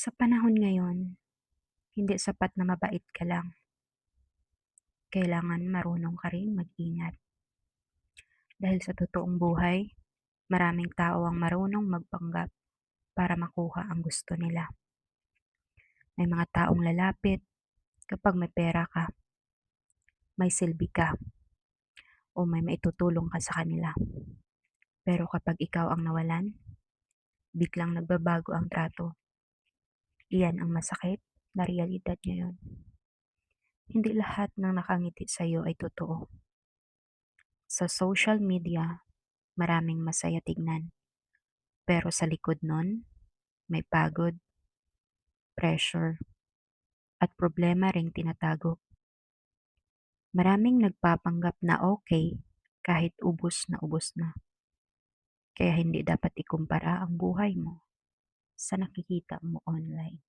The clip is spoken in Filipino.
Sa panahon ngayon, hindi sapat na mabait ka lang. Kailangan marunong ka rin mag-ingat. Dahil sa totoong buhay, maraming tao ang marunong magpanggap para makuha ang gusto nila. May mga taong lalapit kapag may pera ka, may silbi ka, o may maitutulong ka sa kanila. Pero kapag ikaw ang nawalan, biglang nagbabago ang trato. Iyan ang masakit na realidad ngayon. Hindi lahat ng nakangiti sa iyo ay totoo. Sa social media, maraming masaya tignan. Pero sa likod nun, may pagod, pressure, at problema ring tinatago. Maraming nagpapanggap na okay kahit ubos na ubos na. Kaya hindi dapat ikumpara ang buhay mo sa nakikita mo online.